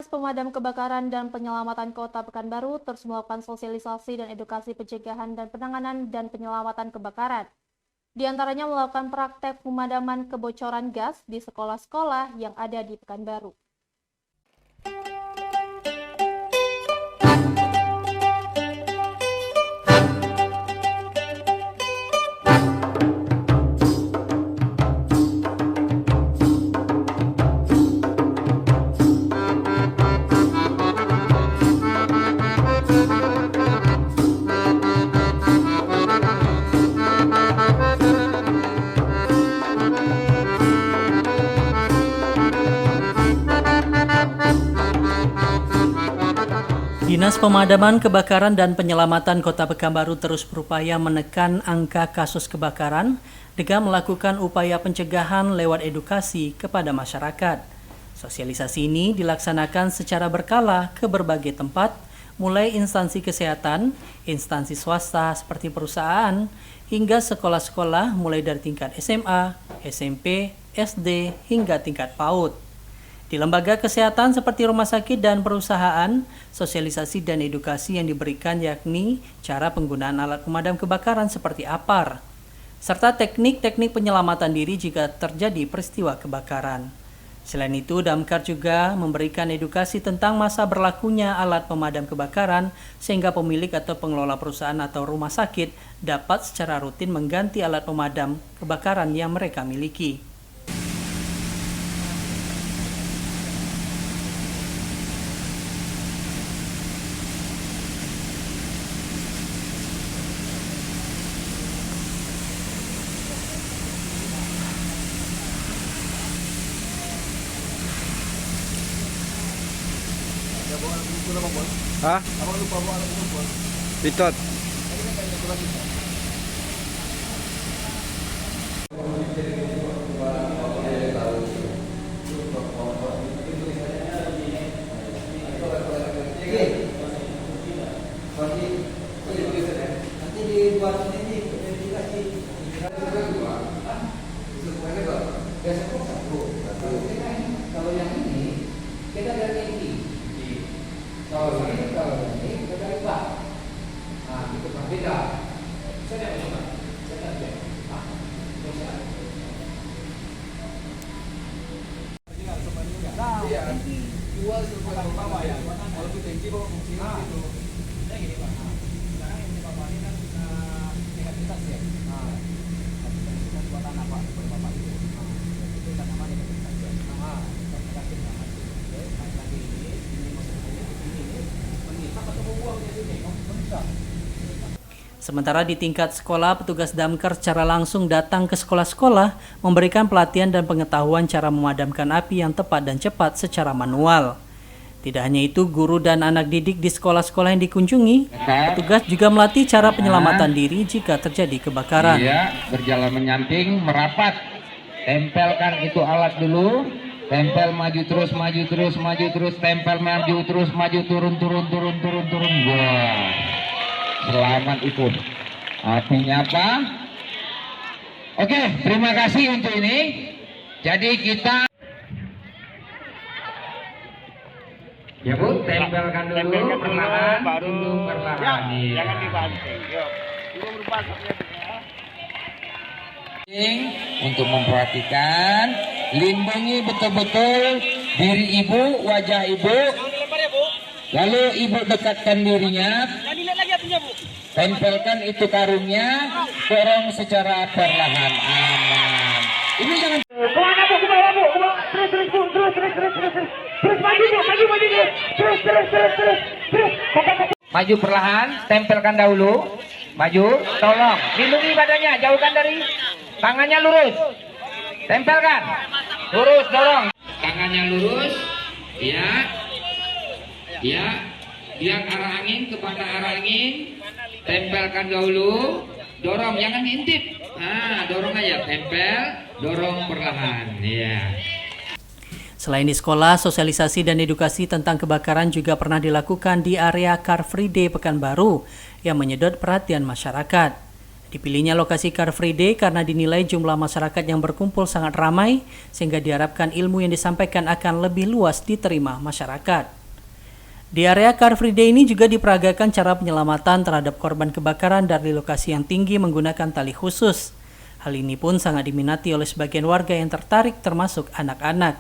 Pemadam Kebakaran dan Penyelamatan Kota Pekanbaru terus melakukan sosialisasi dan edukasi pencegahan dan penanganan dan penyelamatan kebakaran. Di antaranya melakukan praktek pemadaman kebocoran gas di sekolah-sekolah yang ada di Pekanbaru. Dinas Pemadaman Kebakaran dan Penyelamatan Kota Pekanbaru terus berupaya menekan angka kasus kebakaran dengan melakukan upaya pencegahan lewat edukasi kepada masyarakat. Sosialisasi ini dilaksanakan secara berkala ke berbagai tempat, mulai instansi kesehatan, instansi swasta seperti perusahaan, hingga sekolah-sekolah mulai dari tingkat SMA, SMP, SD, hingga tingkat PAUD. Di lembaga kesehatan seperti rumah sakit dan perusahaan, sosialisasi dan edukasi yang diberikan yakni cara penggunaan alat pemadam kebakaran seperti APAR, serta teknik-teknik penyelamatan diri jika terjadi peristiwa kebakaran. Selain itu, Damkar juga memberikan edukasi tentang masa berlakunya alat pemadam kebakaran sehingga pemilik atau pengelola perusahaan atau rumah sakit dapat secara rutin mengganti alat pemadam kebakaran yang mereka miliki. Hah? Abang lupa bawa alat ukur. Pitot. Nanti dibuat ini dikasih. Kalau yang ini kita dari ini. Kalau ini kita dari Pak. Nah, itu berbeda. Saya tidak coba. Saya tidak Iya, jual sebuah utama ya. Kalau itu tinggi bawa fungsi itu. Saya gini Pak. Sekarang yang Bapak ini kan tingkat kita ya. Nah, kita buatan apa? Bapak itu. Itu kan namanya kita ya. Nah, kita kasih lagi ini masuk ini mengisak atau membuang di sini. Bisa. Sementara di tingkat sekolah, petugas Damkar secara langsung datang ke sekolah-sekolah memberikan pelatihan dan pengetahuan cara memadamkan api yang tepat dan cepat secara manual. Tidak hanya itu, guru dan anak didik di sekolah-sekolah yang dikunjungi, petugas juga melatih cara penyelamatan diri jika terjadi kebakaran. Iya, berjalan menyamping, merapat. Tempelkan itu alat dulu. Tempel, maju terus, tempel, maju terus, maju, turun. Wah. Selamat ikut. Artinya apa? Oke, terima kasih untuk ini. Jadi kita ya Bu, tempelkan dulu perlahan, dulu perlahan. Ya, jangan dibanting. Yuk. Dulu berpasangnya untuk memperhatikan, lindungi betul-betul diri ibu, wajah ibu. Lalu ibu dekatkan dirinya, tempelkan itu karungnya, dorong secara perlahan. Aman. Ini jangan. Kemana Bu? Ke bawah Bu? Terus maju Bu, terus. Maju perlahan, tempelkan dahulu. Maju, tolong. Lindungi badannya, jauhkan dari tangannya lurus. Tempelkan. Lurus, dorong. Tangannya lurus. Ya, lihat arah angin kepada arah angin, tempelkan dahulu, dorong, jangan ngintip. Nah, dorong aja, tempel, dorong perlahan. Ya. Selain di sekolah, sosialisasi dan edukasi tentang kebakaran juga pernah dilakukan di area Car Free Day Pekanbaru yang menyedot perhatian masyarakat. Dipilihnya lokasi Car Free Day karena dinilai jumlah masyarakat yang berkumpul sangat ramai, sehingga diharapkan ilmu yang disampaikan akan lebih luas diterima masyarakat. Di area Car Free Day ini juga diperagakan cara penyelamatan terhadap korban kebakaran dari lokasi yang tinggi menggunakan tali khusus. Hal ini pun sangat diminati oleh sebagian warga yang tertarik termasuk anak-anak.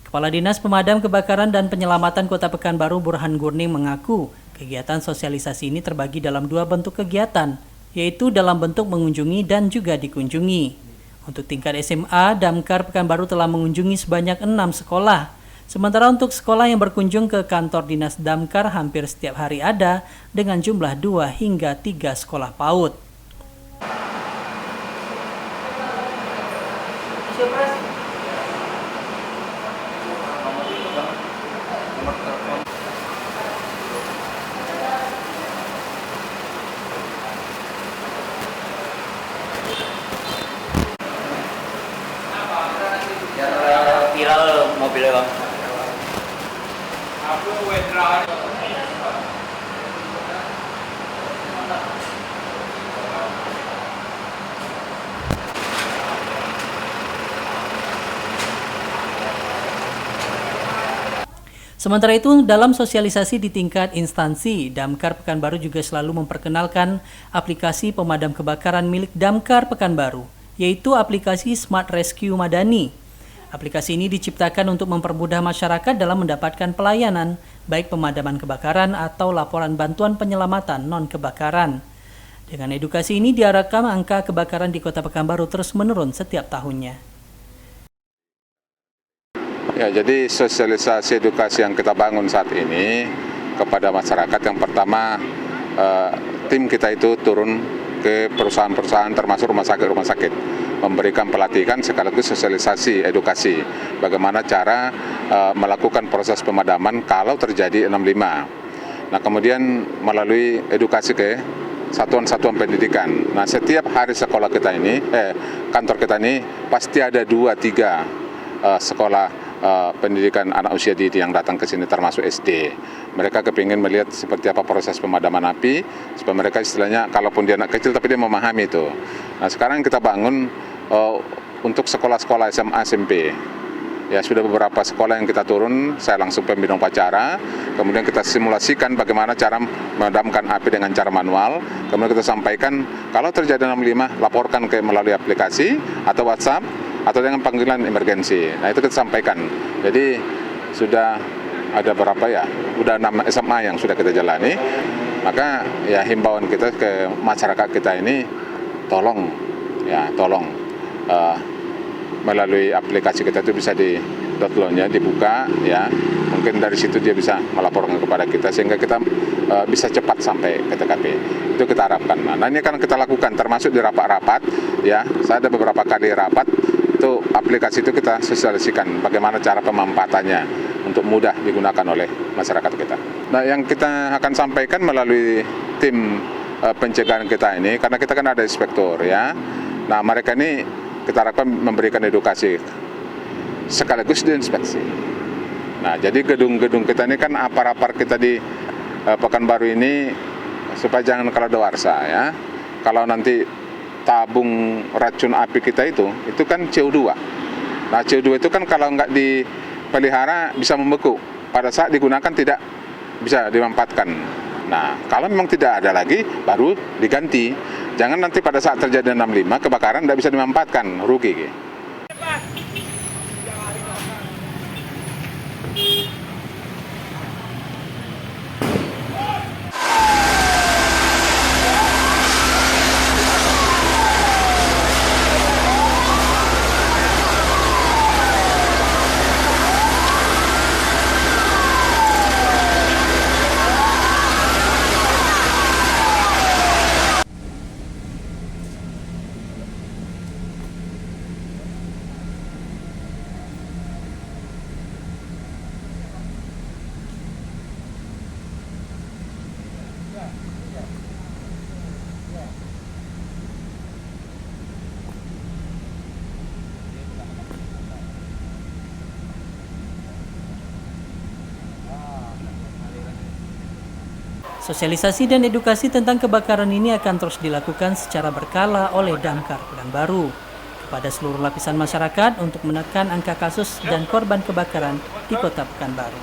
Kepala Dinas Pemadam Kebakaran dan Penyelamatan Kota Pekanbaru Burhan Gurning mengaku kegiatan sosialisasi ini terbagi dalam 2 bentuk kegiatan, yaitu dalam bentuk mengunjungi dan juga dikunjungi. Untuk tingkat SMA, Damkar Pekanbaru telah mengunjungi sebanyak 6 sekolah. Sementara untuk sekolah yang berkunjung ke kantor Dinas Damkar hampir setiap hari ada dengan jumlah 2 hingga 3 sekolah PAUD. Viral mobilnya bang. Sementara itu, dalam sosialisasi di tingkat instansi, Damkar Pekanbaru juga selalu memperkenalkan aplikasi pemadam kebakaran milik Damkar Pekanbaru, yaitu aplikasi Smart Rescue Madani. Aplikasi ini diciptakan untuk mempermudah masyarakat dalam mendapatkan pelayanan, baik pemadaman kebakaran atau laporan bantuan penyelamatan non-kebakaran. Dengan edukasi ini diharapkan angka kebakaran di Kota Pekanbaru terus menurun setiap tahunnya. Ya, jadi sosialisasi edukasi yang kita bangun saat ini kepada masyarakat, yang pertama tim kita itu turun ke perusahaan-perusahaan termasuk rumah sakit, memberikan pelatihan sekaligus sosialisasi edukasi bagaimana cara melakukan proses pemadaman kalau terjadi 65. Nah, kemudian melalui edukasi ke satuan-satuan pendidikan. Nah, setiap hari sekolah kita ini, kantor kita ini pasti ada 2-3 sekolah pendidikan anak usia dini yang datang ke sini termasuk SD. Mereka kepingin melihat seperti apa proses pemadaman api, supaya mereka istilahnya kalaupun dia anak kecil tapi dia memahami itu. Nah, sekarang kita bangun untuk sekolah-sekolah SMA, SMP. Ya, sudah beberapa sekolah yang kita turun, saya langsung pembina upacara, kemudian kita simulasikan bagaimana cara memadamkan api dengan cara manual, kemudian kita sampaikan kalau terjadi 65 laporkan melalui aplikasi atau WhatsApp atau dengan panggilan emergensi. Nah, itu kita sampaikan. Jadi sudah ada berapa ya? Udah 6 SMA yang sudah kita jalani. Maka ya himbauan kita ke masyarakat kita ini tolong melalui aplikasi kita itu bisa di downloadnya, dibuka ya. Mungkin dari situ dia bisa melaporkan kepada kita sehingga kita bisa cepat sampai ke TKP. Itu kita harapkan. Nah, ini kan kita lakukan termasuk di rapat-rapat ya. Saya ada beberapa kali rapat itu aplikasi itu kita sosialisasikan bagaimana cara pemanfaatannya untuk mudah digunakan oleh masyarakat kita. Nah, yang kita akan sampaikan melalui tim pencegahan kita ini, karena kita kan ada inspektor ya. Nah, mereka ini kita harapkan memberikan edukasi sekaligus diinspeksi. Nah, jadi gedung-gedung kita ini kan apar-apar kita di Pekanbaru ini supaya jangan kadaluarsa ya. Kalau nanti tabung racun api kita itu kan CO2. Nah, CO2 itu kan kalau nggak dipelihara bisa membeku. Pada saat digunakan tidak bisa dimanfaatkan. Nah, kalau memang tidak ada lagi, baru diganti. Jangan nanti pada saat terjadi 65 kebakaran tidak bisa dimanfaatkan, rugi. Sosialisasi dan edukasi tentang kebakaran ini akan terus dilakukan secara berkala oleh Damkar Pekanbaru kepada seluruh lapisan masyarakat untuk menekan angka kasus dan korban kebakaran di Kota Pekanbaru.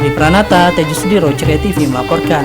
Di Pranata, Teju Sudiro, Ceria TV melaporkan.